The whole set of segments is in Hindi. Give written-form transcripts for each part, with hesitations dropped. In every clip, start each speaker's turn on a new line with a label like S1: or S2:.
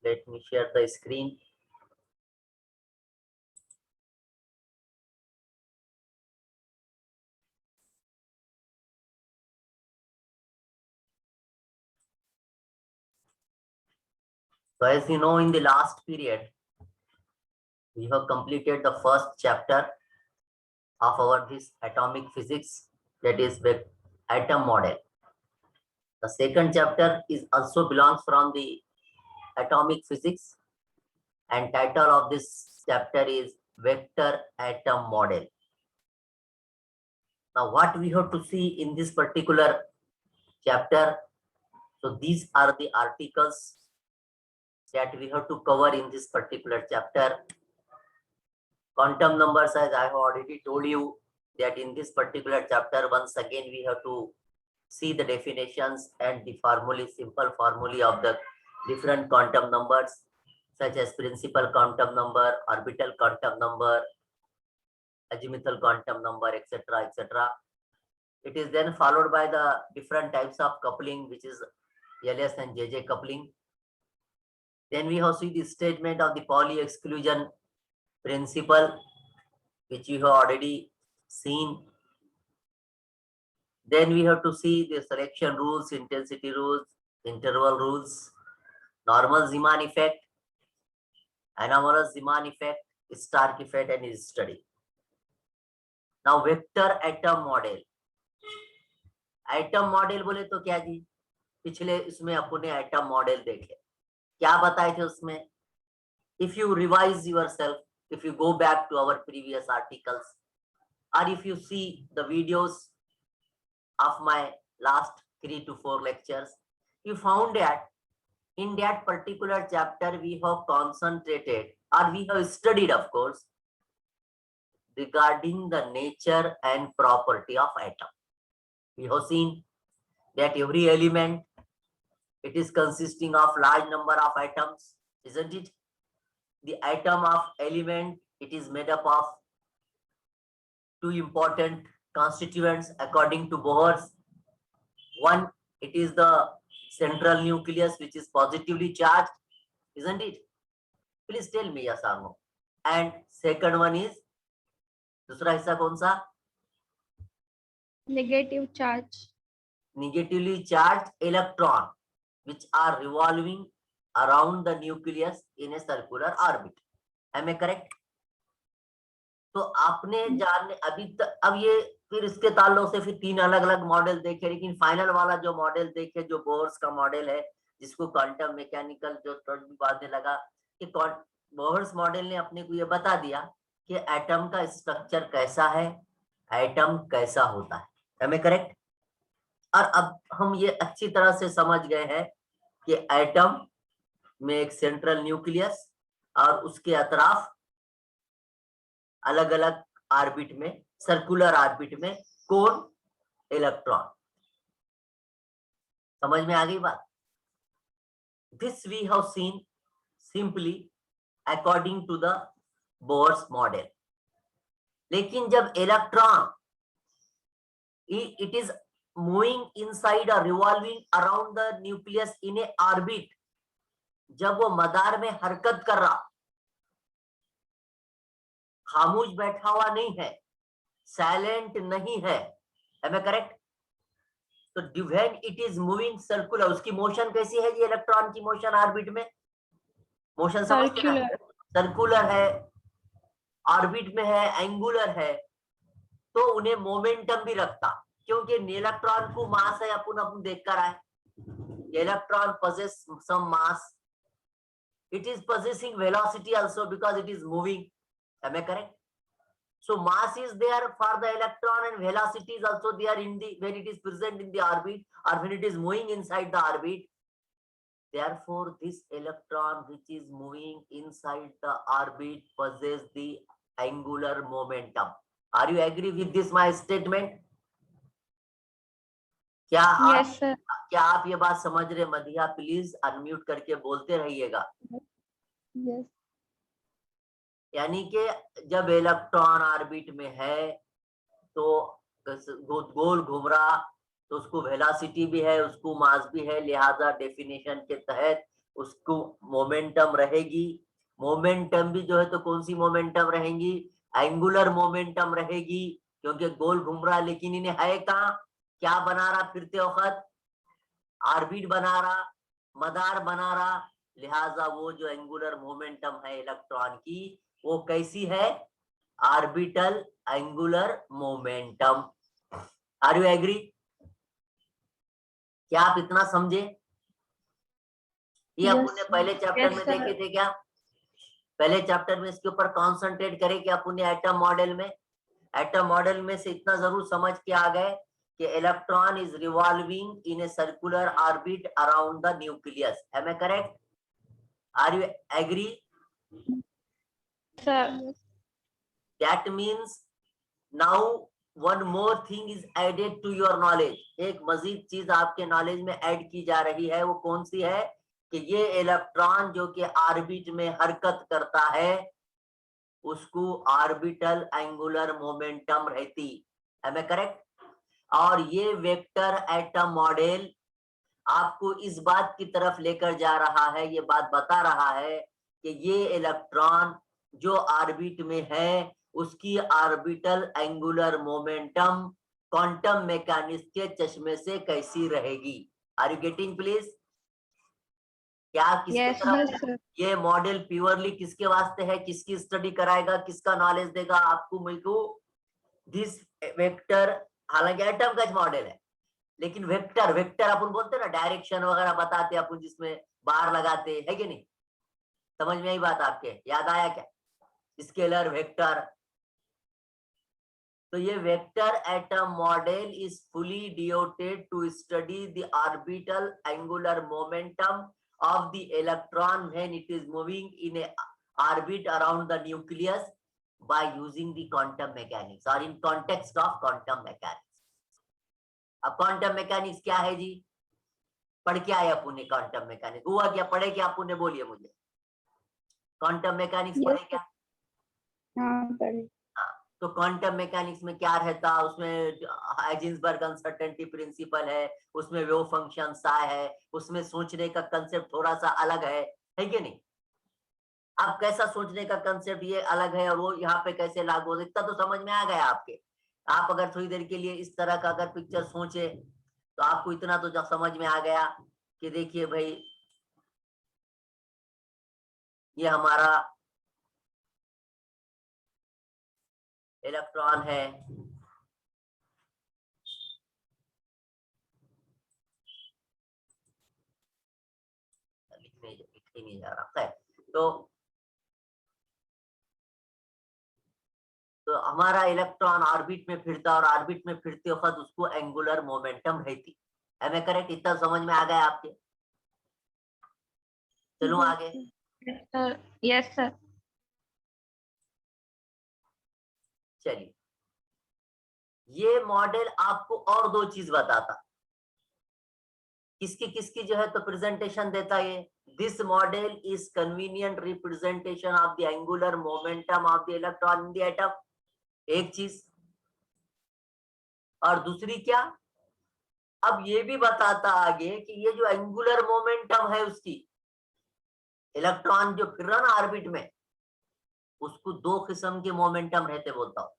S1: Let me share the screen. So as you know, in the last period, we have completed the first chapter of our this atomic physics, that is the atom model. The second chapter is also belongs from the atomic physics, and title of this chapter is vector atom model. Now what we have to see in this particular chapter, so these are the articles that we have to cover in this particular chapter. Quantum numbers, as I have already told you, that in this particular chapter, once again we have to see the definitions and the formulae, simple formulae of the different quantum numbers, such as principal quantum number, orbital quantum number, azimuthal quantum number, etc., etc. It is then followed by the different types of coupling, which is LS and JJ coupling. Then we have seen the statement of the Pauli exclusion principle, which you have already seen. Then we have to see the selection rules, intensity rules, interval rules, normal Zeeman effect, anomalous Zeeman effect, Stark effect, and his study. Now vector atom model. Atom model बोले तो क्या जी, पिछले इसमें अपने एटम मॉडल देखे, क्या बताए थे उसमें? If you revise yourself, if you go back to our previous articles, or if you see the videos of my last 3 to 4 lectures, you found that in that particular chapter we have concentrated, or we have studied, of course, regarding the nature and property of atom. We have seen that every element, it is consisting of large number of atoms, isn't it? The atom of element, it is made up of 2 important constituents according to Bohr's. One, it is the central nucleus, which is positively charged, isn't it? Please tell me yes or no. And second one is, दूसरा हिस्सा कौन सा?
S2: Negative charge.
S1: Negatively charged electron, which are revolving around the nucleus in a circular orbit. Am I correct? तो आपने जानने अभी तक, अब ये फिर इसके ताल्लुक से फिर 3 अलग अलग मॉडल देखे, लेकिन फाइनल वाला जो मॉडल देखे, जो बोर्स का मॉडल है, जिसको क्वांटम मैकेनिकल जो थोड़ी बाद में लगा कि बोर्स मॉडल ने अपने को ये बता दिया कि एटम का स्ट्रक्चर कैसा है, एटम कैसा होता है. Am I correct? और अब हम ये अच्छी तरह से समझ गए हैं कि एटम में एक सेंट्रल न्यूक्लियस और उसके अतराफ अलग अलग ऑर्बिट में, सर्कुलर ऑर्बिट में कोन इलेक्ट्रॉन. समझ में आ गई बात? This we have seen simply according to the Bohr's model. लेकिन जब electron it is moving inside और revolving around the nucleus in a orbit, जब वो मदार में हरकत कर रहा, खामोश बैठा हुआ नहीं है, साइलेंट नहीं है. Am I correct? तो when it is moving circular, उसकी मोशन कैसी है जी? इलेक्ट्रॉन की मोशन ऑर्बिट में, मोशन सर्कुलर है, ऑर्बिट में है, एंगुलर है, तो उन्हें मोमेंटम भी रखता, क्योंकि इलेक्ट्रॉन को मास है. अपन देख कर आए, electron possess some mass, it is possessing velocity also because it is moving. Am I correct? So mass is there for the electron and velocity is also there in the, when it is present in the orbit or when it is moving inside the orbit. Therefore this electron which is moving inside the orbit possesses the angular momentum. Are you agree with this my statement? क्या
S2: yes, sir.
S1: क्या आप ये बात समझ रहे? मधिया प्लीज अनम्यूट करके बोलते रहिएगा.
S2: Yes.
S1: यानी कि जब इलेक्ट्रॉन ऑर्बिट में है तो गोल घूम रहा, तो उसको वेलोसिटी भी है, उसको मास भी है, लिहाजा डेफिनेशन के तहत उसको मोमेंटम रहेगी। मोमेंटम भी जो है तो कौन सी मोमेंटम रहेंगी? एंगुलर मोमेंटम रहेगी, क्योंकि गोल घूम रहा, लेकिन इन्हें है कहाँ, क्या बना रहा फिरते वक्त? ऑर्बिट बना रहा, मदार बना रहा। लिहाजा वो जो एंगुलर मोमेंटम है इलेक्ट्रॉन की, वो कैसी है? Orbital angular momentum. Are you agree? क्या आप इतना समझे? ये
S2: Yes,
S1: अपन ने पहले चैप्टर
S2: yes,
S1: में
S2: sir.
S1: देखे थे क्या? पहले चैप्टर में इसके ऊपर कॉन्सेंट्रेट करें कि अपन ने एटम मॉडल में, एटम मॉडल में से इतना जरूर समझ के आ गए कि electron is revolving in a circular orbit around the nucleus. Am I correct? Are you agree?
S2: Sir.
S1: That means now one more thing is added to your knowledge. एक मजीद चीज आपके नॉलेज में ऐड की जा रही है। वो कौन सी है? कि ये इलेक्ट्रॉन जो कि ऑर्बिट में हरकत करता है, उसको ऑर्बिटल एंगुलर मोमेंटम रहती। Am I correct? और ये वेक्टर एटम मॉडल आपको इस बात की तरफ लेकर जा रहा है, ये बात बता रहा है कि ये इलेक्ट्रॉन जो ऑर्बिट में है, उसकी orbital angular momentum quantum mechanics के चश्मे से कैसी रहेगी। Are you getting please? क्या किसके
S2: Yes,
S1: तरफ
S2: yes, sir.
S1: ये मॉडल प्योरली किसके वास्ते है? किसकी स्टडी कराएगा? किसका नॉलेज देगा आपको, मुझको? दिस वेक्टर, हालांकि एटम का मॉडल है, लेकिन वेक्टर, वेक्टर अपन बोलते हैं ना, डायरेक्शन वगैरह बताते हैं अपन, जिसमें बार लगाते हैं कि नहीं? समझ में आई बात आपके? याद आया क्या? Scalar vector. तो ये vector atom model is fully devoted to study the orbital angular momentum of the electron when it is moving in a orbit around the nucleus by using the quantum mechanics or in context of quantum mechanics. अब क्वांटम मैकेनिक्स क्या है जी? पढ़ के आए अपन ने क्वांटम मैकेनिक्स? हुआ क्या, पढ़े क्या अपन ने? बोलिए मुझे, क्वांटम मैकेनिक्स पढ़े क्या?
S2: हाँ, पढ़े।
S1: तो क्वांटम मैकेनिक्स में क्या रहता? उसमें हाइजेंसबर्ग अनसर्टेनिटी प्रिंसिपल है, उसमें वेव फंक्शन साइ है, उसमें सोचने का कंसेप्ट थोड़ा सा अलग है कि नहीं? अब कैसा सोचने का कंसेप्ट ये अलग है और वो यहाँ पे कैसे लागू हो, इतना तो समझ में आ गया आपके। आप अगर थोड़ी देर के लिए इस तरह का अगर पिक्चर सोचे तो आपको इतना तो जब समझ में आ गया कि देखिए भाई, ये हमारा इलेक्ट्रॉन है, लिखने नहीं जा रहा है। तो हमारा इलेक्ट्रॉन ऑर्बिट में फिरता और ऑर्बिट में फिरते वक्त उसको एंगुलर मोमेंटम रहती। Am I correct? इतना समझ में आ गया आपके? चलो आगे।
S2: Yes, sir. Yes, sir.
S1: चलिए, ये मॉडल आपको और दो चीज बताता। किसकी किसकी जो है तो प्रेजेंटेशन देता ये? This model is convenient representation of the angular momentum of the electron in the atom, एक चीज। और दूसरी क्या? अब ये भी बताता आगे कि ये जो एंगुलर मोमेंटम है उसकी, इलेक्ट्रॉन जो फिर रहा ना ऑर्बिट में, उसको दो किस्म के मोमेंटम रहते बोलता हूं,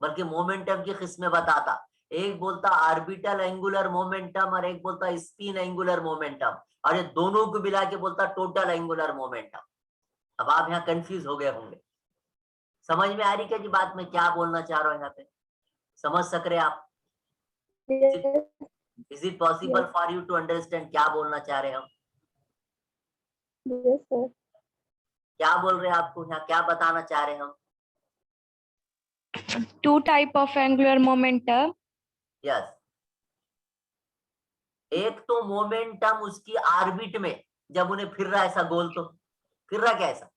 S1: बल्कि मोमेंटम की किस्में बताता। एक बोलता ऑर्बिटल एंगुलर मोमेंटम और एक बोलता स्पिन एंगुलर मोमेंटम, और ये दोनों को मिला के बोलता टोटल एंगुलर मोमेंटम। अब आप यहाँ कंफ्यूज हो गए होंगे। समझ में आ रही क्या जी बात में क्या बोलना चाह रहा हूँ? यहाँ पे समझ सक रहे आप? Is it possible for you to understand क्या बोलना चाह रहे हम?
S2: Yes, sir.
S1: क्या बोल रहे हैं आपको यहाँ, क्या बताना चाह रहे हम?
S2: Two type of angular momentum.
S1: Yes, एक तो मोमेंटम उसकी ऑर्बिट में जब उन्हें फिर रहा ऐसा गोल, तो फिर रहा क्या ऐसा?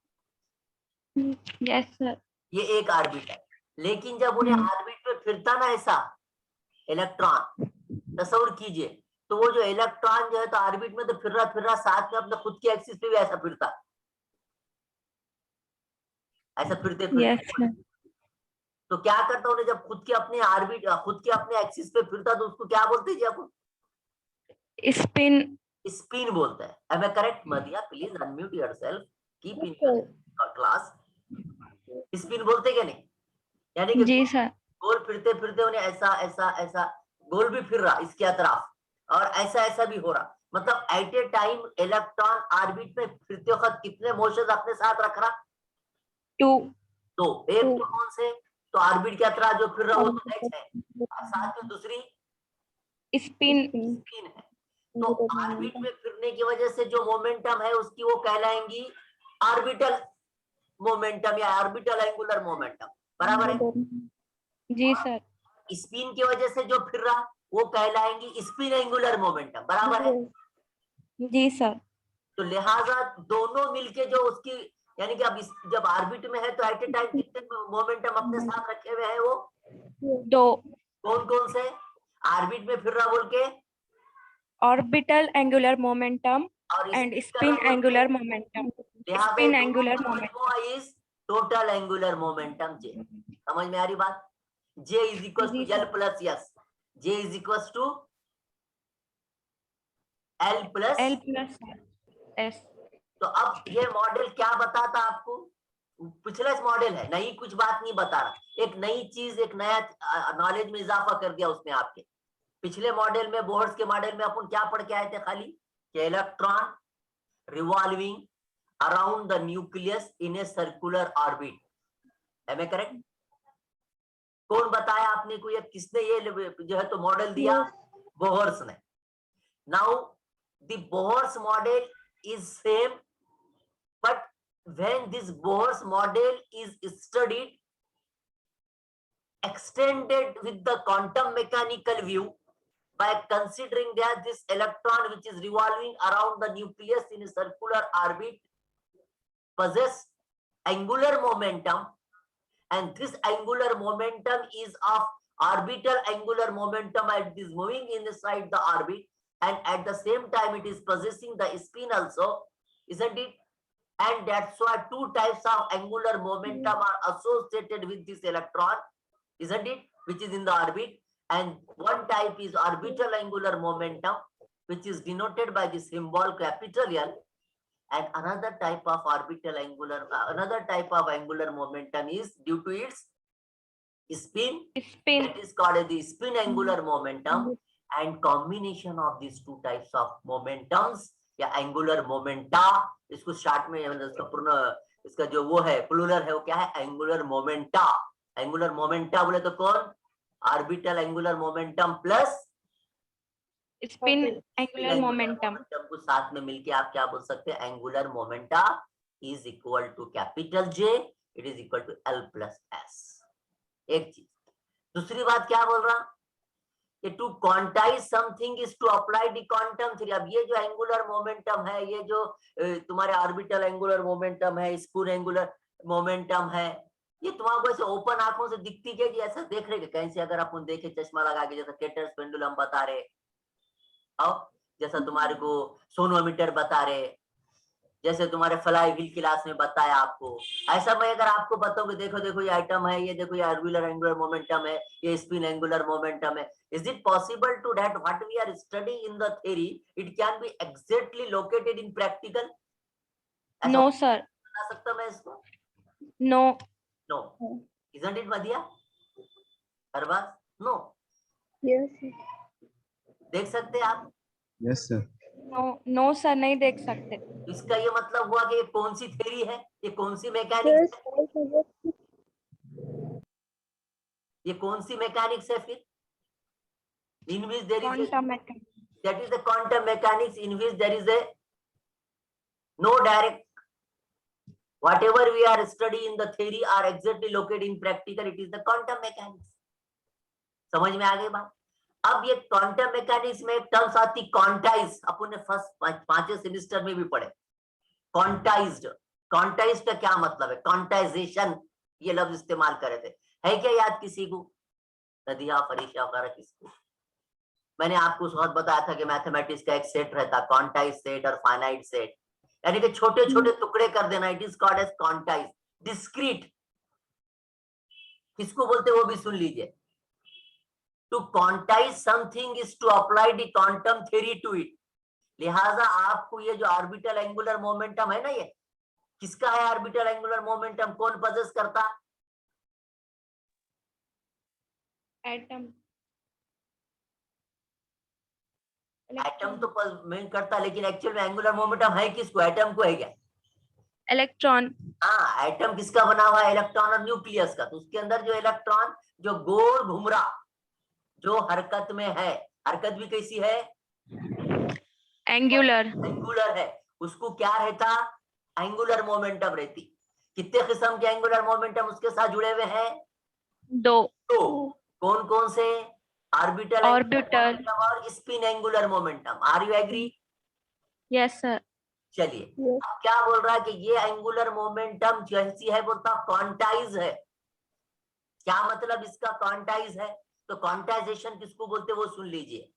S2: Yes, sir.
S1: ये एक ऑर्बिट है। लेकिन जब उन्हें ऑर्बिट में फिरता ना ऐसा इलेक्ट्रॉन, तस्वीर कीजिए, तो वो जो इलेक्ट्रॉन जो है तो ऑर्बिट में तो फिर रहा साथ में अपने खुद की एक्सिस पे भी ऐसा फिरता, ऐसा फिरते फिरते।
S2: Yes, sir.
S1: तो क्या करता उन्हें, जब खुद के अपने ऑर्बिट, खुद के अपने एक्सिस पे फिरता, तो उसको क्या बोलते जी अपन?
S2: Spin.
S1: स्पिन बोलते हैं। Am I correct, मदिया? Please unmute yourself, keep in class. Spin बोलते क्या नहीं? यानी कि
S2: जी सर।
S1: गोल फिरते फिरते उन्हें ऐसा ऐसा ऐसा, गोल भी फिर रहा इसके अतराफ और ऐसा ऐसा भी हो रहा, मतलब at a time electron orbit में फिरते वक्त कितने मोशन अपने साथ रख रहा?
S2: 2।
S1: तो एक तो कौन से, तो ऑर्बिट के अतराफ जो फिर रहा वो तो एच है, और साथ में दूसरी
S2: स्पिन।
S1: स्पिन है। तो ऑर्बिट में फिरने की वजह से जो मोमेंटम है उसकी वो कहलाएंगी ऑर्बिटल मोमेंटम या ऑर्बिटल एंगुलर मोमेंटम, बराबर है?
S2: जी सर।
S1: स्पिन की वजह से जो फिर रहा वो कहलाएंगी स्पिन एंगुलर मोमेंटम, बराबर है?
S2: जी सर।
S1: तो लिहाजा दोनों मिलके जो उसकी, यानी कि अब जब ऑर्बिट में है तो एट ए टाइम कितने मोमेंटम अपने साथ रखे हुए हैं? वो
S2: 2।
S1: कौन कौन से? ऑर्बिट में फिर रहा बोल के,
S2: ऑर्बिटल एंगुलर मोमेंटम
S1: और
S2: एंड
S1: स्पिन कर
S2: स्पिन
S1: रहा बोल के,
S2: एंगुलर मोमेंटम।
S1: लिहाजा
S2: स्पिन
S1: दोनों
S2: एंगुलर
S1: का
S2: मोमेंटम।
S1: मजमूआ is total angular momentum J. समझ में आ रही बात? जे इज इक्वल टू
S2: जी
S1: L
S2: sir.
S1: Plus S, J is equal to L plus.
S2: L plus S.
S1: तो अब ये मॉडल क्या बताता आपको? पिछला मॉडल है, नई कुछ बात नहीं बता रहा, एक नई चीज, एक नया नॉलेज में इजाफा कर दिया उसने आपके। पिछले मॉडल में, बोहर्स के मॉडल में अपन क्या पढ़ के आए थे? खाली कि electron revolving around the nucleus in a circular orbit. है मैं करेक्ट? कौन बताया आपने को? ये किसने ये जो है तो मॉडल दिया? बोहर्स ने। Now the Bohr's model is same, but when this Bohr's model is studied extended with the quantum mechanical view by considering that this electron which is revolving around the nucleus in a circular orbit possess angular momentum, and this angular momentum is of orbital angular momentum and it is moving inside the orbit, and at the same time it is possessing the spin also, isn't it? And that's why two types of angular momentum are associated with this electron, isn't it? Which is in the orbit, and one type is orbital angular momentum, which is denoted by the symbol capital L, and another type of orbital angular, another type of angular momentum is due to its spin.
S2: Spin.
S1: That is called the spin angular momentum, and combination of these two types of momentums या एंगुलर मोमेंटा, इसको शॉर्ट में इसका पूर्ण, इसका जो वो है प्लूरल है वो क्या है? Angular momenta. एंगुलर मोमेंटा बोले तो कौन? Orbital angular momentum plus
S2: spin angular momentum.
S1: को साथ में मिलके आप क्या बोल सकते हैं? Angular momenta is equal to capital J, it is equal to L plus S. एक चीज। दूसरी बात क्या बोल रहा? To quantize something is to apply the quantum theory. अब ये जो एंगुलर मोमेंटम है, ये जो तुम्हारे ऑर्बिटल एंगुलर मोमेंटम है, स्पून एंगुलर मोमेंटम है, ये तुम्हारे ऐसे ओपन आंखों से दिखती है कि ऐसा देख रहे कहीं से? अगर अपन देखे चश्मा लगा के, जैसा केटर्स पेंडुलम बता रहे, और जैसा तुम्हारे को सोनोमीटर बता रहे, जैसे तुम्हारे फ्लाई व्हील क्लास में बताया आपको, ऐसा मैं अगर आपको बताऊं कि देखो देखो ये आइटम है, ये देखो ये ऑर्बिटल एंगुलर मोमेंटम है, ये स्पिन एंगुलर मोमेंटम है, is it possible to that what we are studying in the theory it can be exactly located in practical?
S2: No sir.
S1: बता सकता मैं इसको?
S2: नो।
S1: नो, इजंट इट मदिया? अरबाज, नो?
S2: यस।
S1: देख सकते आप?
S3: Yes sir.
S2: No, no sir, नहीं देख सकते।
S1: इसका ये मतलब हुआ कि ये कौन सी थ्योरी है, ये कौन सी मैकेनिक्स है? ये कौन सी मैकेनिक्स है फिर? In which there is
S2: quantum mechanics.
S1: that is the quantum mechanics in which there is a no direct, whatever we are studying in the theory are exactly located in practical, it is the quantum mechanics. समझ में आ गई बात? अब ये क्वांटम मैकेनिक्स में एक टर्म्स आती क्वांटाइज, अपन ने फर्स्ट पांचवें सेमेस्टर में भी पढ़े। क्वांटाइज्ड, क्वांटाइज्ड का क्या मतलब है? क्वांटाइजेशन, ये लफ्ज इस्तेमाल करे थे, है क्या याद किसी को? नदिया, फरीशा वगैरह किसको? मैंने आपको बहुत बताया था कि मैथमेटिक्स का एक सेट रहता, क्वांटाइज सेट और फाइनाइट सेट, यानी कि छोटे छोटे टुकड़े कर देना, it is called as quantize. Discrete किसको बोलते वो भी सुन लीजिए। To quantize something is to apply the quantum theory to it, लिहाजा आपको ये जो ऑर्बिटल एंगुलर मोमेंटम है ना, ये किसका है? ऑर्बिटल एंगुलर मोमेंटम कौन पजेस करता?
S2: एटम
S1: एटम तो में करता, लेकिन एक्चुअल में एंगुलर मोमेंटम है किसको? एटम को है क्या?
S2: इलेक्ट्रॉन।
S1: हाँ, एटम किसका बना हुआ है? इलेक्ट्रॉन और न्यूक्लियस का। तो उसके अंदर जो इलेक्ट्रॉन जो गोल घूम रहा, जो हरकत में है, हरकत भी कैसी है?
S2: एंगुलर।
S1: एंगुलर है, उसको क्या रहता? एंगुलर मोमेंटम रहती। कितने किस्म के एंगुलर मोमेंटम उसके साथ जुड़े हुए हैं?
S2: 2।
S1: तो कौन कौन से? Orbital
S2: orbital.
S1: और spin angular momentum. Are you agree?
S2: Yes sir.
S1: चलिए, अब क्या बोल रहा है कि ये एंगुलर मोमेंटम कैसी है? बोलता क्वांटाइज है। क्या मतलब इसका क्वांटाइज है? तो क्वांटाइजेशन किसको बोलते हैं वो सुन लीजिए।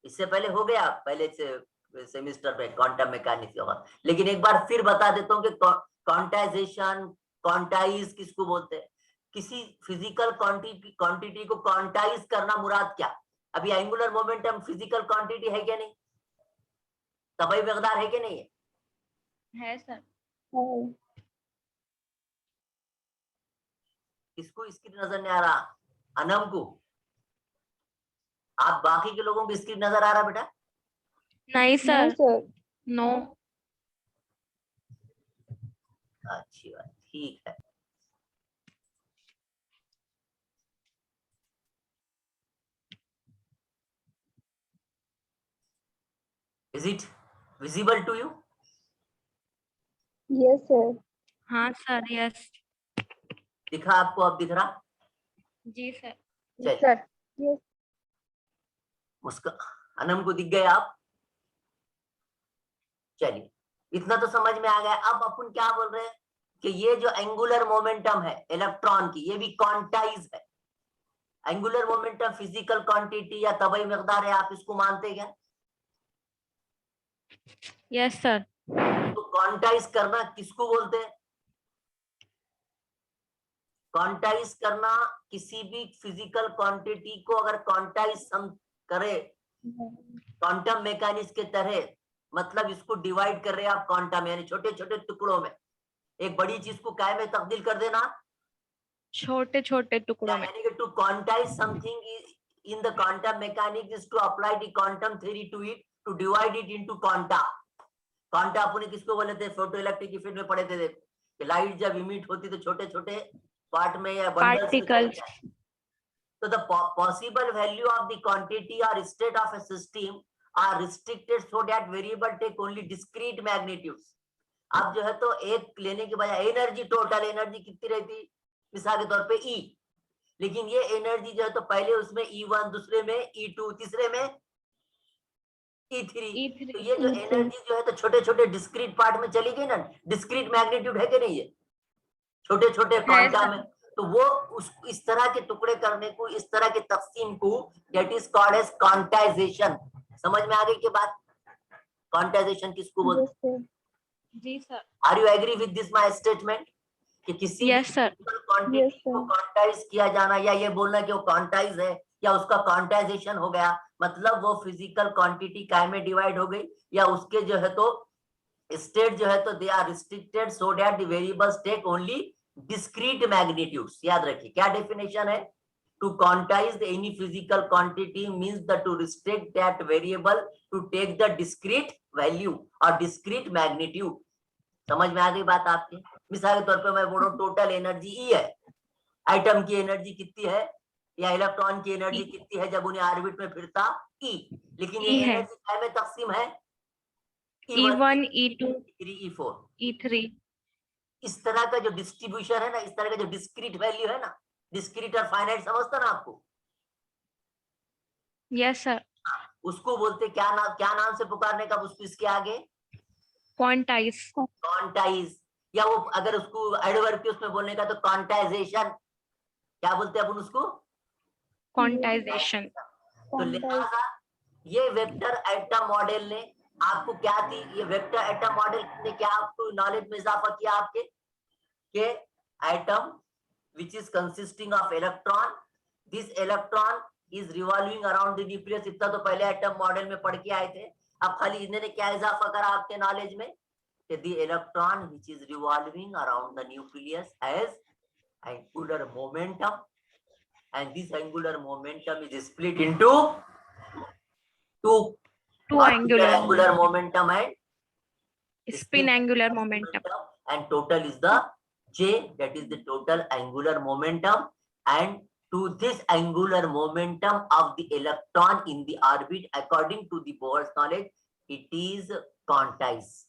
S1: इससे पहले हो गया, पहले से सेमिस्टर में क्वांटम मैकेनिक्स होगा, लेकिन एक बार फिर बता देता हूँ कि क्वांटाइजेशन, क्वांटाइज किसको बोलते हैं? किसी फिजिकल क्वांटिटी को क्वांटाइज करना मुराद क्या? अभी एंगुलर मोमेंटम फिजिकल क्वांटिटी है क्या नहीं? तभी मकदार है कि नहीं
S2: है सर।
S1: किसको इसकी नजर नहीं आ रहा? अनम को? आप बाकी के लोगों को इसकी नजर आ रहा बेटा?
S2: नहीं सर। नो।
S1: अच्छी बात, ठीक है। Is it visible to you?
S3: Yes, sir.
S2: हाँ सर। यस।
S1: दिखा आपको? अब दिख रहा?
S2: जी सर।
S1: चलिए,
S3: Sir. Yes.
S1: उसका अनम को दिख गए आप? चलिए, इतना तो समझ में आ गया। अब अपन क्या बोल रहे हैं कि ये जो एंगुलर मोमेंटम है इलेक्ट्रॉन की, ये भी क्वांटाइज है। एंगुलर मोमेंटम फिजिकल क्वांटिटी या तबई मकदार है, आप इसको मानते क्या?
S2: Yes sir.
S1: तो क्वांटाइज करना किसको बोलते हैं? क्वांटाइज करना किसी भी फिजिकल क्वांटिटी को अगर क्वांटाइज हम करें क्वांटम मैकेनिक्स के तरह, मतलब इसको डिवाइड कर रहे हैं आप क्वांटम, यानी छोटे छोटे टुकड़ों में। एक बड़ी चीज को काय में तब्दील कर देना,
S2: छोटे छोटे टुकड़ों में।
S1: यानी कि to quantize something in the quantum mechanics is to apply the quantum theory to it, to divide it into quanta. Quanta अपने किसको बोले थे? फोटो इलेक्ट्रिक फील्ड में पढ़े थे, देखो कि लाइट जब इमिट होती तो छोटे छोटे पार्ट में या बंडल्स में चली
S2: पार्टिकल्स।
S1: जाए। So the possible value of the quantity or state of a system are restricted so that variable take only discrete magnitudes. अब जो है तो एक लेने के बजाय एनर्जी, टोटल एनर्जी कितनी रहती? मिसाल के तौर पे E, लेकिन ये एनर्जी जो है तो पहले उसमें E1, दूसरे में E2, तीसरे में E3। तो ये जो एनर्जी जो है तो छोटे छोटे डिस्क्रीट पार्ट में चली गई ना, डिस्क्रीट मैग्नीट्यूड है कि नहीं? ये छोटे छोटे क्वांटा में, तो वो इस तरह के टुकड़े करने को, इस तरह के तकसीम को that is called as quantization. समझ में आ गई की बात? क्वांटाइजेशन किसको बोलते हैं?
S2: जी sir.
S1: Are you agree with this my statement कि किसी भी क्वांटिटी को क्वांटाइज किया जाना, या ये बोलना कि वो क्वांटाइज है या उसका क्वांटाइजेशन हो गया, मतलब वो फिजिकल क्वांटिटी काय में डिवाइड हो गई, या उसके जो है तो स्टेट जो है तो they are restricted so that the variables take only discrete magnitudes। याद रखिए क्या डेफिनेशन है? to quantize any physical quantity means that to restrict that variable to take the discrete value or discrete magnitude। समझ में आ गई बात आपकी? मिसाल के तौर पे मैं बोल रहा हूँ टोटल एनर्जी E है, एटम की एनर्जी कितनी है या इलेक्ट्रॉन की एनर्जी कितनी है जब उन्हें ऑर्बिट में फिरता? E, लेकिन ये एनर्जी काय में तकसीम है?
S2: E1, E2,
S1: E4,
S2: E3।
S1: इस तरह का जो डिस्ट्रीब्यूशन है ना, इस तरह का जो डिस्क्रीट वैल्यू है ना, डिस्क्रीट और फाइनाइट समझता ना आपको?
S2: Yes sir.
S1: उसको बोलते क्या नाम से पुकारने का? उसको इसके आगे
S2: क्वांटाइज।
S1: क्वांटाइज, या वो अगर उसको एडवर्ब के उसमें बोलने का तो क्वांटाइजेशन। क्या बोलते हैं अपन उसको?
S2: क्वांटाइजेशन।
S1: तो लिहाजा ये वेक्टर एटम मॉडल ने आपको क्या थी? ये वेक्टर एटम मॉडल ने क्या आपको नॉलेज में इजाफा किया आपके? के atom which is consisting of electron, this electron is revolving around the nucleus। इतना तो पहले एटम मॉडल में पढ़ के आए थे। अब खाली इन्होंने क्या इजाफा करा आपके नॉलेज में कि the electron which is revolving around the nucleus has angular momentum, and this angular momentum is split into two angular momentum and
S2: spin angular momentum.
S1: and total is the J, that is the total angular momentum, and to this angular momentum of the electron in the orbit according to the Bohr's knowledge, it is quantized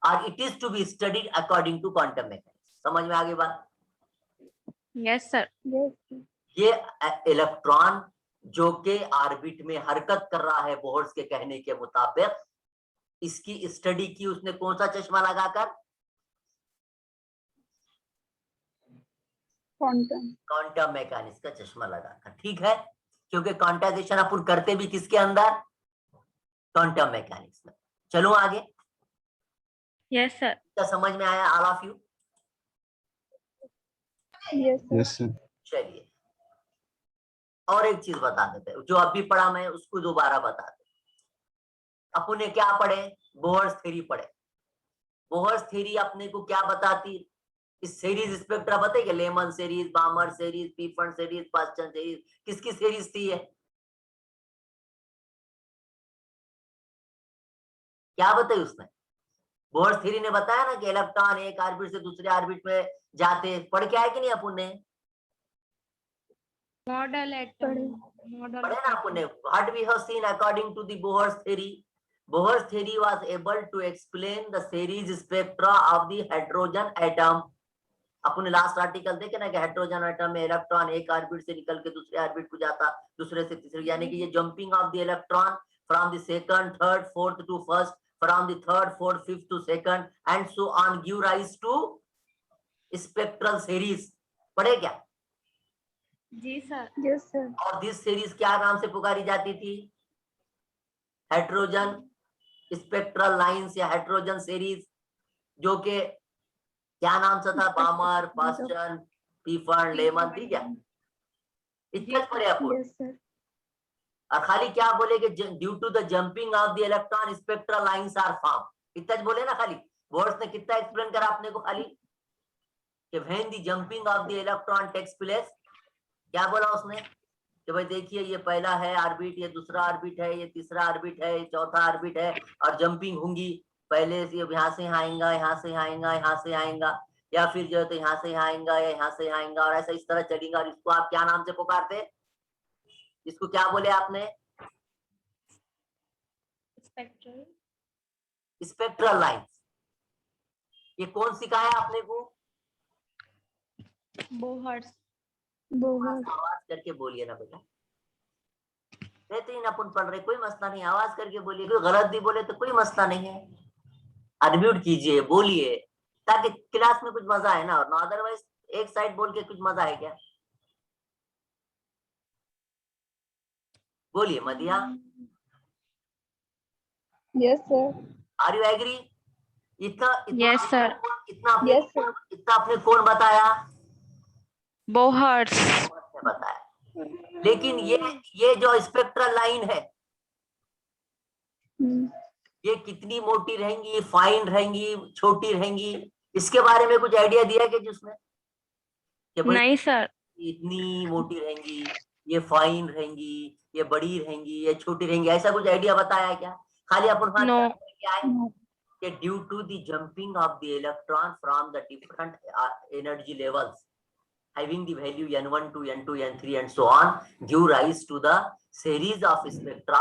S1: or it is to be studied according to quantum mechanics. समझ में आ गई बात?
S2: Yes sir.
S1: ये इलेक्ट्रॉन जो के ऑर्बिट में हरकत कर रहा है बोहर्स के कहने के मुताबिक, इसकी स्टडी की उसने कौन सा चश्मा लगाकर? क्वांटम मैकेनिक्स का चश्मा लगाकर। ठीक है, क्योंकि क्वांटाइजेशन अपन करते भी किसके अंदर? क्वांटम मैकेनिक्स में। चलो आगे।
S2: Yes sir.
S1: क्या समझ में आया all of you?
S3: Yes sir.
S1: चलिए और एक चीज बता देते हैं, जो अभी पढ़ा मैं उसको दोबारा बता दे। अपन ने क्या पढ़े? बोहर्स थ्योरी पढ़े। बोहर्स थ्योरी अपने को क्या बताती? इस सीरीज स्पेक्ट्रा बताइए, लेमन सीरीज, बामर सीरीज, पीफर्न सीरीज, पास्चन सीरीज, किसकी सीरीज थी ये? क्या बताई उसने? बोहर्स थ्योरी ने बताया ना कि इलेक्ट्रॉन एक ऑर्बिट से दूसरे ऑर्बिट में जाते। पढ़ के आए कि नहीं अपन ने?
S2: मॉडल एटम
S1: पढ़े ना अपन ने? What we have seen according to the Bohr's theory, Bohr's theory was able to explain the series spectra of the hydrogen atom. अपन ने लास्ट आर्टिकल देखे ना कि हाइड्रोजन एटम में इलेक्ट्रॉन एक ऑर्बिट से निकल के दूसरे ऑर्बिट को जाता, दूसरे से तीसरे, यानी कि ये jumping of the electron from the second, third, fourth to first, from the third, fourth, fifth to second and so on give rise to spectral series. पढ़े क्या?
S2: जी सर।
S3: Yes sir.
S1: और दिस सीरीज क्या नाम से पुकारी जाती थी? हाइड्रोजन स्पेक्ट्रल लाइंस या हाइड्रोजन सीरीज, जो के क्या नाम से था? बामर, पास्चन, पीफर्न, लेमन। ठीक है, इतना पढ़े अपन। और खाली क्या बोले कि due to the jumping of the electron spectral lines are form, इतना बोले ना खाली। बोर्ड्स ने कितना एक्सप्लेन करा अपने को खाली कि when the jumping of the electron takes place, क्या बोला उसने कि भाई देखिए ये पहला है ऑर्बिट, ये दूसरा ऑर्बिट है, ये तीसरा ऑर्बिट है, ये चौथा ऑर्बिट है, और जंपिंग होंगी। पहले से यहाँ से यहाँ आएगा, यहाँ से यहाँ आएगा, यहाँ से आएगा, या फिर जो है तो यहाँ से यहाँ आएगा या यहाँ से यहाँ आएगा, और ऐसा इस तरह चलेगा। और इसको आप क्या नाम से पुकारते? इसको क्या बोले आपने? Spectral lines. ये कौन सिखाया आपने को?
S2: बोहर्स।
S1: आवाज करके बोलिए ना बेटा, बेहतरीन अपन पढ़ रहे, कोई मसला नहीं। आवाज करके बोलिए, कोई गलत भी बोले तो कोई मसला नहीं है। अनम्यूट कीजिए, बोलिए, ताकि क्लास में कुछ मजा है ना, और ना अदरवाइज एक साइड बोल के कुछ मजा है क्या? बोलिए मदिया।
S3: Yes sir.
S1: Are you agree? इतना
S2: Yes, sir.
S1: इतना आपने कौन बताया?
S2: बोहर्स
S1: ने बताया। लेकिन ये जो स्पेक्ट्रल लाइन है, ये कितनी मोटी रहेंगी, फाइन रहेंगी, छोटी रहेंगी, इसके बारे में कुछ आइडिया दिया कि जिसमें कि भाई
S2: नहीं सर।
S1: इतनी मोटी रहेंगी, ये फाइन रहेंगी, ये बड़ी रहेंगी, ये छोटी रहेंगी, ऐसा कुछ आइडिया बताया क्या? खाली अपन
S2: No.
S1: क्या है कि due to the jumping of the electron from the different energy levels having the value n1 to n2 n3 and so on give rise to the series of spectra,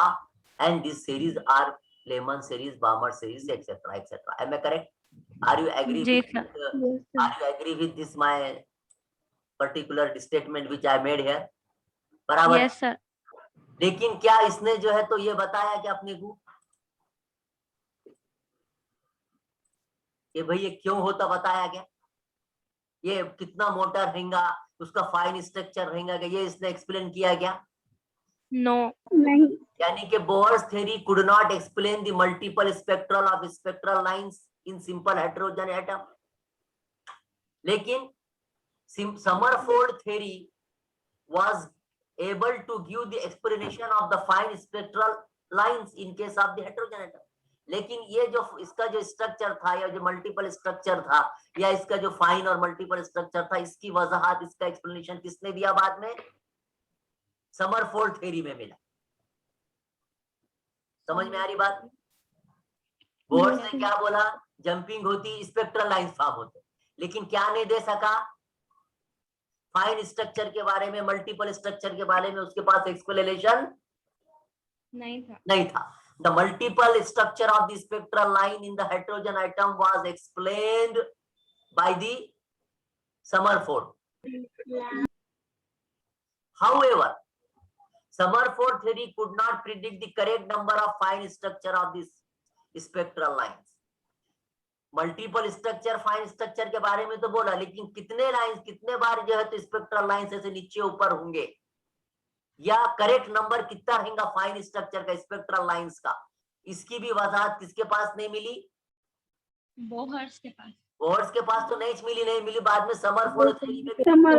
S1: and this series are Lehman series, Balmer series, etc etc. Am I correct? Are you agree
S2: जी
S1: with
S2: sir.
S1: are you agree with this my particular statement which I made here? बराबर।
S2: Yes sir.
S1: लेकिन क्या इसने जो है तो ये बताया कि अपने को ये भाई ये क्यों होता, बताया क्या? ये कितना मोटा रहेगा, उसका फाइन स्ट्रक्चर रहेगा, कि ये इसने एक्सप्लेन किया क्या?
S2: नो।
S3: नहीं।
S1: यानी कि Bohr's theory could not explain the multiple spectral of spectral lines in simple hydrogen atom. लेकिन Sommerfeld theory was able to give the explanation of the fine spectral lines in case of the hydrogen atom. लेकिन ये जो इसका जो स्ट्रक्चर था या जो मल्टीपल स्ट्रक्चर था या इसका जो फाइन और मल्टीपल स्ट्रक्चर था, इसकी वजाहत, इसका एक्सप्लेनेशन किसने दिया बाद में? समरफोर्ड थ्योरी में मिला। समझ में आ रही बात? बोर्ड ने क्या बोला? जंपिंग होती, स्पेक्ट्रल लाइंस फॉर्म होते, लेकिन क्या नहीं दे सका? फाइन स्ट्रक्चर के बारे में, मल्टीपल स्ट्रक्चर के बारे में उसके पास एक्सप्लेनेशन नहीं था। The multiple structure of the spectral line in the hydrogen atom was explained by the Summerford. However, Summerford theory could not predict the correct number of fine structure of this spectral lines. Multiple structure, fine structure के बारे में तो बोला, लेकिन कितने लाइंस, कितने बार जो है तो स्पेक्ट्रल लाइंस ऐसे नीचे ऊपर होंगे, या करेक्ट नंबर कितना रहेगा फाइन स्ट्रक्चर का, स्पेक्ट्रल लाइंस का, इसकी भी वजाहत किसके पास नहीं मिली?
S2: बोहर्स के पास।
S1: बोहर्स के पास तो नहीं मिली, बाद में समरफोर्ड थ्योरी में भी। समझ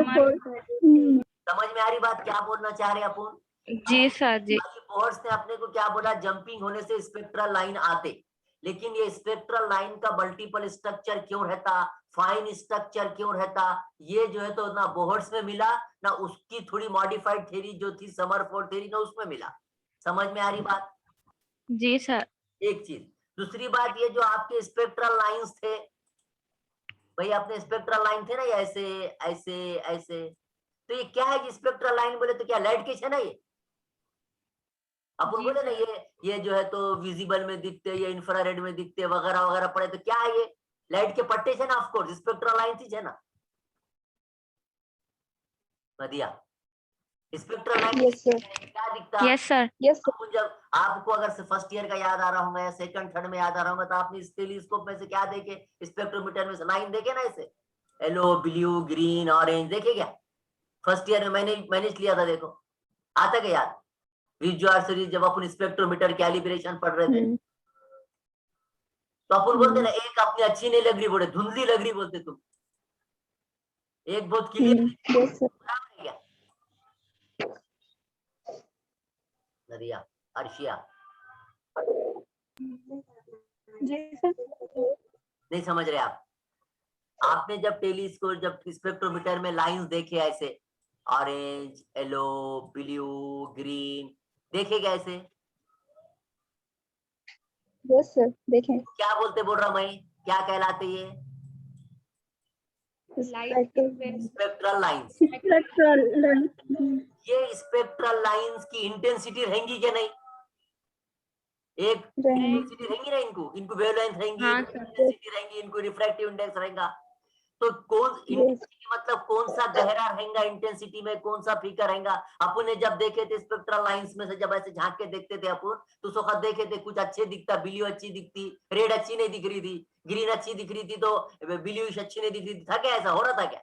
S1: में आ रही बात क्या बोलना चाह रहे अपन?
S2: जी सर जी।
S1: बोहर्स ने अपने को क्या बोला? जंपिंग होने से स्पेक्ट्रल लाइन आते, लेकिन ये स्पेक्ट्रल लाइन का मल्टीपल स्ट्रक्चर क्यों रहता, फाइन स्ट्रक्चर क्यों रहता, ये जो है तो ना बोहर्स में मिला, ना उसकी थोड़ी मॉडिफाइड थ्योरी जो थी समरफोर्ड थ्योरी ना उसमें मिला। समझ में आ रही बात?
S2: जी सर।
S1: एक चीज। दूसरी बात, ये जो आपके स्पेक्ट्रल लाइंस थे भाई, अपने स्पेक्ट्रल लाइन थे ना, ये ऐसे ऐसे ऐसे, तो ये क्या है? स्पेक्ट्रल लाइन बोले तो क्या लाइट के है ना? ये अपन बोले ना ये जो है तो विजिबल में दिखते, ये इंफ्रारेड में दिखते वगैरह वगैरह पड़े, तो क्या है? ये लाइट के पट्टे है ना, ऑफ कोर्स स्पेक्ट्रल लाइन थी है ना। बढ़िया। स्पेक्ट्रल लाइन क्या दिखता?
S2: Yes sir.
S1: जब आपको अगर फर्स्ट ईयर का याद आ रहा होगा या सेकंड थर्ड में याद आ रहा होगा, तो आपने इस टेलीस्कोप में से क्या देखे? स्पेक्ट्रोमीटर में से लाइन देखे ना, ऐसे येलो, ब्लू, ग्रीन, ऑरेंज, देखे क्या? फर्स्ट ईयर में मैंने लिया था, देखो आता क्या याद? विजुअल सीरीज जब अपन स्पेक्ट्रोमीटर कैलिब्रेशन पढ़ रहे थे, तो अपन बोलते ना, एक अपनी अच्छी नहीं लग रही बोले, धुंधली लग रही बोलते तुम, एक बहुत क्लियर। नदिया, अर्शिया नहीं समझ रहे आप? आपने जब टेलीस्कोप, जब स्पेक्ट्रोमीटर में लाइंस देखे ऐसे, ऑरेंज, येलो, ब्लू, ग्रीन, देखे क्या ऐसे?
S3: यस सर, देखें।
S1: क्या बोलते बोल रहा मैं, क्या कहलाते ये? Spectral lines. ये स्पेक्ट्रल लाइंस की इंटेंसिटी रहेंगी क्या नहीं? एक इंटेंसिटी रहेंगी ना, इनको वेवलेंथ रहेंगी, इंटेंसिटी रहेंगी, इनको रिफ्रैक्टिव इंडेक्स रहेगा। तो कौन इंटेंसिटी मतलब कौन सा गहरा रहेगा इंटेंसिटी में, कौन सा फीका रहेगा? अपन ने जब देखे थे स्पेक्ट्रल लाइंस में से, जब ऐसे झांक के देखते थे अपन, तो उस वक्त देखे थे कुछ अच्छे दिखता, ब्लू अच्छी दिखती, रेड अच्छी नहीं दिख रही थी, ग्रीन अच्छी दिख रही थी, तो ब्लूइश अच्छी नहीं दिख रही थी, था क्या? ऐसा हो रहा था क्या?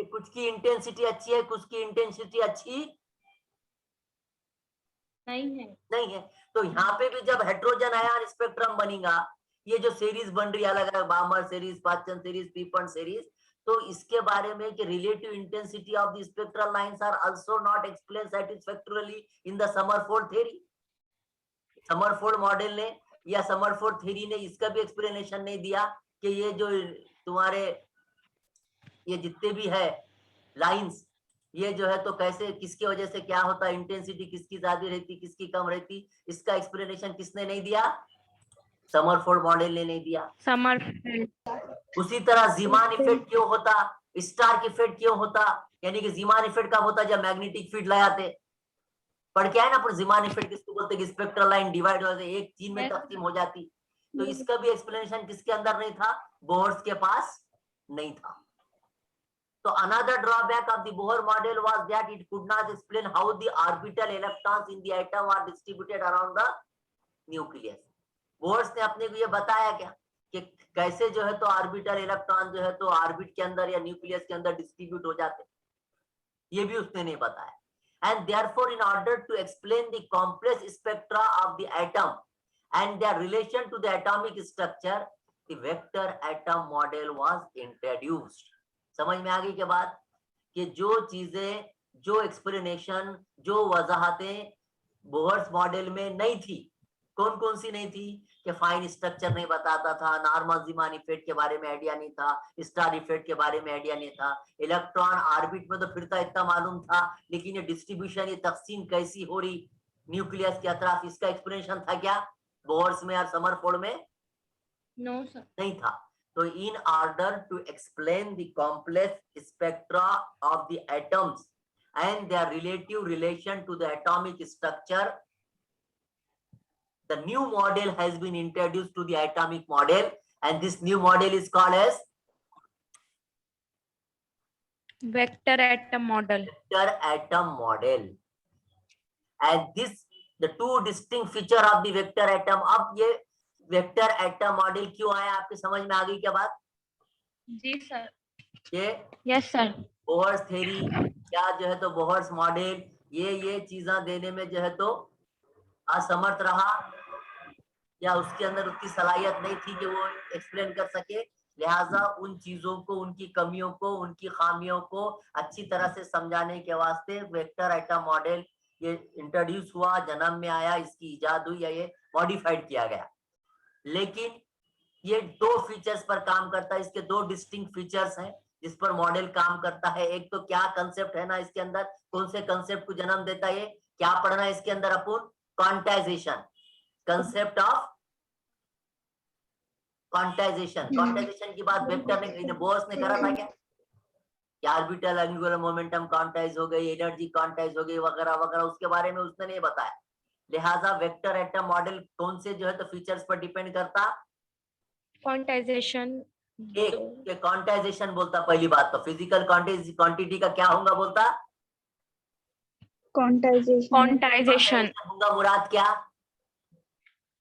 S1: कुछ की इंटेंसिटी अच्छी है, कुछ की इंटेंसिटी अच्छी नहीं है। तो यहाँ पे भी जब हाइड्रोजन आयन स्पेक्ट्रम बनेगा, ये जो सीरीज बन रही है अलग अलग, Balmer series, Paschen series, Pfund series, तो इसके बारे में कि relative intensity of the spectral lines are also not explain satisfactorily in the Sommerfeld theory. Sommerfeld model ने या समरफोर्ड थ्योरी ने इसका भी एक्सप्लेनेशन नहीं दिया कि ये जो तुम्हारे ये जितने भी है लाइंस, ये जो है तो कैसे, किसकी वजह से क्या होता, इंटेंसिटी किसकी ज्यादा रहती, किसकी कम रहती, इसका एक्सप्लेनेशन किसने नहीं दिया? समरफोर्ड मॉडल ने नहीं दिया। उसी तरह जीमान इफेक्ट क्यों होता, स्टार्क इफेक्ट क्यों होता, यानी कि जीमान इफेक्ट कब होता? जब मैग्नेटिक फील्ड लगाते, पढ़ के आए ना पर जीमान इफेक्ट किसको बोलते हैं? स्पेक्ट्रल लाइन डिवाइड हो जाती, एक चीन में तकसीम हो जाती। तो इसका भी एक्सप्लेनेशन किसके अंदर नहीं था? बोहर्स के पास नहीं था। So another drawback of the Bohr model was that it could not explain how the orbital electrons in the atom are distributed around the nucleus. Bohr's ने अपने को ये बताया क्या कि कैसे जो है तो ऑर्बिटल इलेक्ट्रॉन जो है तो ऑर्बिट के अंदर या न्यूक्लियस के अंदर डिस्ट्रीब्यूट हो जाते, ये भी उसने नहीं बताया। And therefore, in order to explain the complex spectra of the atom and their relation to the atomic structure, the vector atom model was introduced. समझ में आ गई के बाद कि जो चीजें जो एक्सप्लेनेशन, जो वजाहतें बोहर्स मॉडल में नहीं थी, कौन कौन सी नहीं थी? कि फाइन स्ट्रक्चर नहीं बताता था, नॉर्मल जीमान इफेक्ट के बारे में आइडिया नहीं था, स्टार इफेक्ट के बारे में आइडिया नहीं था, इलेक्ट्रॉन ऑर्बिट में तो फिरता इतना मालूम था, लेकिन ये डिस्ट्रीब्यूशन, ये तकसीम कैसी हो रही न्यूक्लियस के अतराफ, इसका एक्सप्लेनेशन था क्या बोहर्स में और समरफोर्ड में?
S2: No sir.
S1: नहीं था। तो in order to explain the complex spectra of the atoms and their relative relation to the atomic structure, the new model has been introduced to the atomic model, and this new model is called as
S2: Vector atom model.
S1: vector atom model. And this, the two distinct feature of the vector atom. अब ये vector atom model क्यों आया, आपके समझ में आ गई क्या बात?
S2: जी सर।
S1: ये
S2: यस सर।
S1: बोहर्स थ्योरी या जो है तो बोहर्स मॉडल, ये चीजें देने में जो है तो असमर्थ रहा, या उसके अंदर उसकी सलाहियत नहीं थी कि वो एक्सप्लेन कर सके। लिहाजा उन चीजों को, उनकी कमियों को, उनकी खामियों को अच्छी तरह से समझाने के वास्ते वेक्टर एटम मॉडल ये इंट्रोड्यूस हुआ, जन्म में आया, इसकी इजाद हुई या ये मॉडिफाइड किया गया। लेकिन ये दो फीचर्स पर काम करता है, इसके दो डिस्टिंक्ट फीचर्स हैं जिस पर मॉडल काम करता है। एक तो क्या कंसेप्ट है ना इसके अंदर, कौन से कंसेप्ट को जन्म देता है, क्या पढ़ना है इसके अंदर अपन? Quantization, concept of quantization. Quantization की बात वेक्टर ने, बोर्स ने करा था क्या? कि ऑर्बिटल एंगुलर मोमेंटम क्वांटाइज हो गई, एनर्जी क्वांटाइज हो गई, वगैरह वगैरह, उसके बारे में उसने नहीं बताया। लिहाजा वेक्टर एटम मॉडल कौन से जो है तो फीचर्स पर डिपेंड करता?
S2: क्वांटाइजेशन।
S1: एक क्वांटाइजेशन बोलता, पहली बात तो फिजिकल क्वांटिटी का क्या होगा बोलता?
S2: क्वांटाइजेशन
S1: होगा मुराद क्या?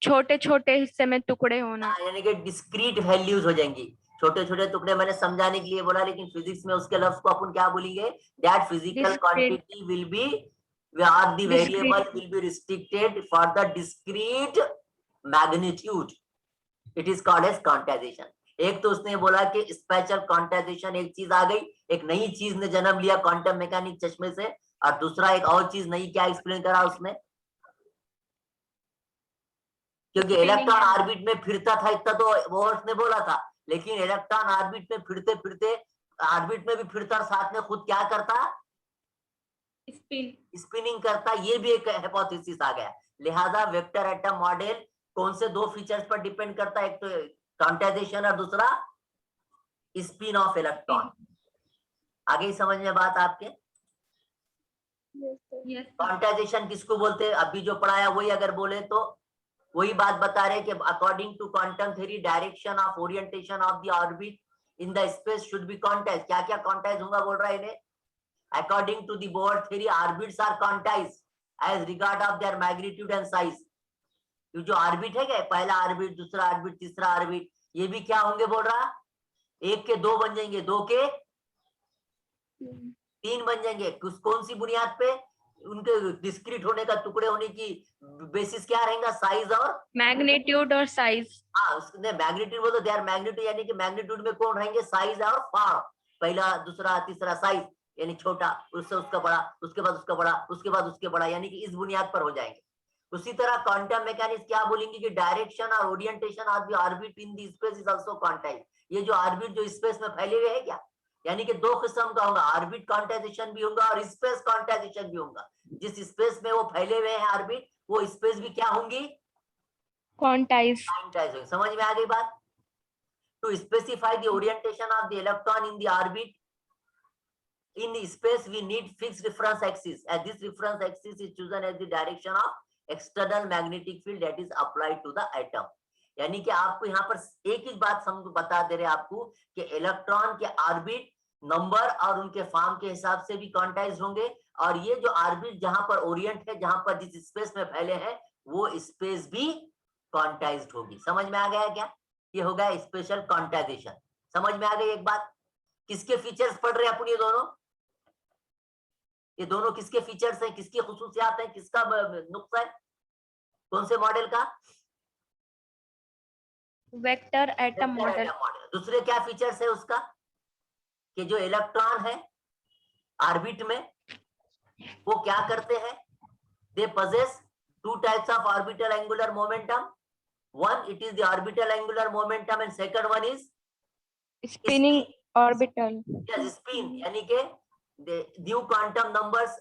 S2: छोटे छोटे हिस्से में टुकड़े होना,
S1: यानी कि डिस्क्रीट वैल्यूज हो जाएंगी। छोटे छोटे टुकड़े मैंने समझाने के लिए बोला, लेकिन फिजिक्स में उसके लफ्ज को अपन क्या बोलेंगे? That physical quantity will be or the variable will be restricted for the discrete magnitude. It is called as quantization. एक तो उसने बोला कि स्पेशल क्वांटाइजेशन, एक चीज आ गई, एक नई चीज ने जन्म लिया क्वांटम मैकेनिक चश्मे से, और दूसरा एक और चीज नई क्या एक्सप्लेन करा उसने? क्योंकि इलेक्ट्रॉन ऑर्बिट में फिरता था इतना तो बोहर्स ने बोला था, लेकिन इलेक्ट्रॉन ऑर्बिट में फिरते फिरते ऑर्बिट में भी फिरता और साथ में खुद क्या करता? स्पिनिंग करता। ये भी एक हाइपोथेसिस आ गया। लिहाजा वेक्टर एटम मॉडल कौन से दो फीचर्स पर डिपेंड करता है? एक तो क्वांटाइजेशन और दूसरा स्पिन ऑफ इलेक्ट्रॉन। आगे समझ में बात आपके? क्वांटाइजेशन किसको बोलते हैं? अभी जो पढ़ाया वही अगर बोले तो वही बात बता रहे कि according to quantum theory direction of orientation of the orbit in the space should be quantize. क्या क्या क्वांटाइज होगा बोल रहा है इन्हें? According to the Bohr theory, orbits are quantized as regard of their magnitude and size. ये जो ऑर्बिट है क्या, पहला ऑर्बिट, दूसरा ऑर्बिट, तीसरा ऑर्बिट, ये भी क्या होंगे बोल रहा? एक के दो बन जाएंगे, दो के तीन बन जाएंगे। कौन सी बुनियाद पे? उनके डिस्क्रीट होने का, टुकड़े होने की बेसिस क्या रहेगा? साइज और
S2: मैग्नीट्यूड और साइज।
S1: हाँ, उसने मैग्नीट्यूड बोलो, दे आर मैग्नीट्यूड, यानी कि मैग्नीट्यूड में कौन रहेंगे? साइज और फॉर्म। पहला, दूसरा, तीसरा, साइज यानी छोटा, उससे उसका बड़ा, उसके बाद उसका बड़ा, उसके बाद उसके बड़ा, यानी कि इस बुनियाद पर हो जाएंगे। उसी तरह क्वांटम मैकेनिक्स क्या बोलेंगे कि डायरेक्शन और orientation of the orbit in the space is also quantized. ये जो ऑर्बिट जो स्पेस में फैले हुए हैं क्या, यानी कि दो किस्म का होगा, ऑर्बिट क्वांटाइजेशन भी होगा और स्पेस क्वांटाइजेशन भी होगा। जिस स्पेस में वो फैले हुए हैं ऑर्बिट, वो स्पेस भी क्या होंगी?
S2: क्वांटाइज।
S1: समझ में आ गई बात? To specify the orientation of the electron in the orbit in space we need fixed reference axis, and this reference axis is chosen as the direction of external magnetic field that is applied to the atom. यानी कि आपको यहाँ पर एक ही बात हम बता दे रहे हैं आपको कि इलेक्ट्रॉन के ऑर्बिट नंबर और उनके फॉर्म के हिसाब से भी क्वांटाइज होंगे, और ये जो ऑर्बिट जहां पर ओरिएंट है, जहां पर जिस स्पेस में फैले हैं, वो स्पेस भी क्वांटाइज्ड होगी। समझ में आ गया क्या? ये हो गया स्पेशल क्वांटाइजेशन। समझ में आ गई एक बात? किसके फीचर्स पढ़ रहे हैं अपन? ये दोनों किसके फीचर्स हैं, किसकी खुसूसियात हैं, किसका नुक्स है? कौन से मॉडल का?
S2: Vector atom model.
S1: दूसरे क्या फीचर्स है उसका? कि जो इलेक्ट्रॉन है ऑर्बिट में, वो क्या करते हैं? They possess two types of orbital angular momentum. One, it is the orbital angular momentum, and second one is
S2: spinning orbital.
S1: yes, spin. यानी कि न्यू क्वांटम नंबर्स।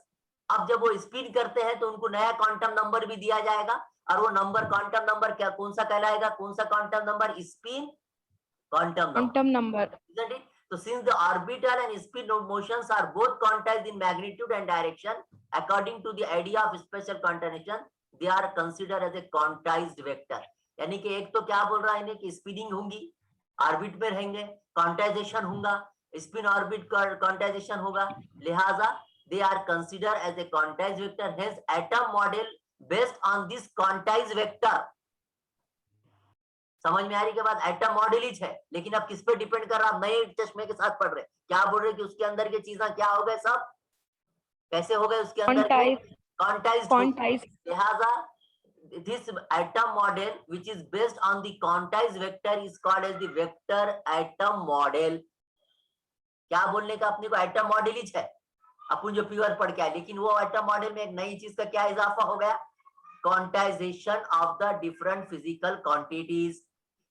S1: अब जब वो स्पिन करते हैं तो उनको नया क्वांटम नंबर भी दिया जाएगा, और वो नंबर क्वांटम नंबर क्या कौन सा कहलाएगा? कौन सा quantum number? Spin quantum number. Isn't it? So since the orbital and spin motions are both quantized in magnitude and direction according to the idea of special quantization, they are considered as a quantized vector. यानी कि एक तो क्या बोल रहा है इन्हें कि स्पिनिंग होंगी, ऑर्बिट में रहेंगे, क्वांटाइजेशन होगा, स्पिन ऑर्बिट क्वांटाइजेशन होगा, लिहाजा they are considered as a quantized vector. Hence atom model based on this quantized vector. समझ में आ रही के बाद एटम मॉडल ही है, लेकिन अब किस पे डिपेंड कर रहा है? आप नए चश्मे के साथ पढ़ रहे, क्या बोल रहे कि उसके अंदर की चीजें क्या हो गए, सब कैसे हो गए उसके अंदर? क्वांटाइज्ड। लिहाजा this atom model which is based on the quantized vector is called as the vector atom model. क्या बोलने का अपने को? एटम मॉडल ही है, अपन जो प्योर पढ़ के आए, लेकिन वो एटम मॉडल में एक नई चीज का क्या इजाफा हो गया? Quantization of the different physical quantities,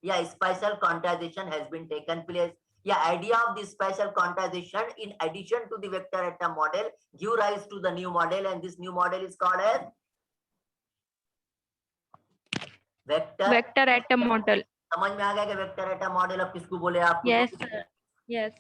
S1: या special quantization has been taken place, या idea of the special quantization in addition to the vector atom model give rise to the new model, and this new model is called as vector
S2: atom model.
S1: समझ में आ गया कि वेक्टर एटम मॉडल अब किसको बोले आपको?
S2: Yes sir, yes.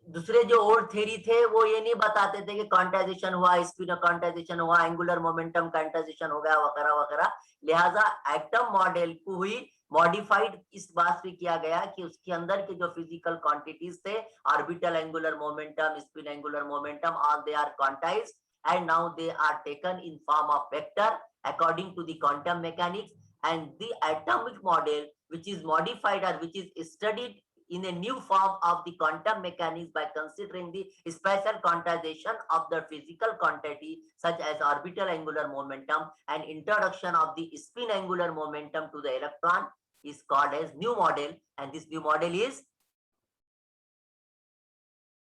S1: दूसरे जो ओल्ड थ्योरी थे वो ये नहीं बताते थे कि क्वांटाइजेशन हुआ, स्पिन क्वांटाइजेशन हुआ, एंगुलर मोमेंटम क्वांटाइजेशन हो गया, वगैरह वगैरह। लिहाजा एटम मॉडल को हुई मॉडिफाइड इस बात से किया गया कि उसके अंदर के जो फिजिकल क्वांटिटीज थे, orbital angular momentum, spin angular momentum, all they are quantized and now they are taken in form of vector according to the quantum mechanics, and the atomic model which is modified or which is studied in a new form of the quantum mechanics by considering the special quantization of the physical quantity such as orbital angular momentum and introduction of the spin angular momentum to the electron is called as new model, and this new model is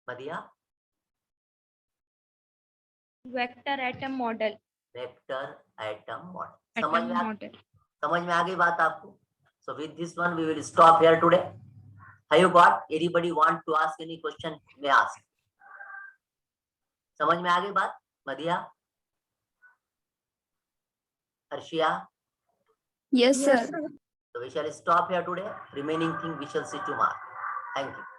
S1: Madhya?
S2: Vector atom model.
S1: Vector atom model.
S2: समझ
S1: में आ गई बात आपको? So with this one we will stop here today. Have you got anybody want to ask any question? May ask. समझ में आ गई बात? Madhiya, Arshia?
S3: Yes, sir.
S1: So we shall stop here today. Remaining thing we shall see tomorrow. Thank you.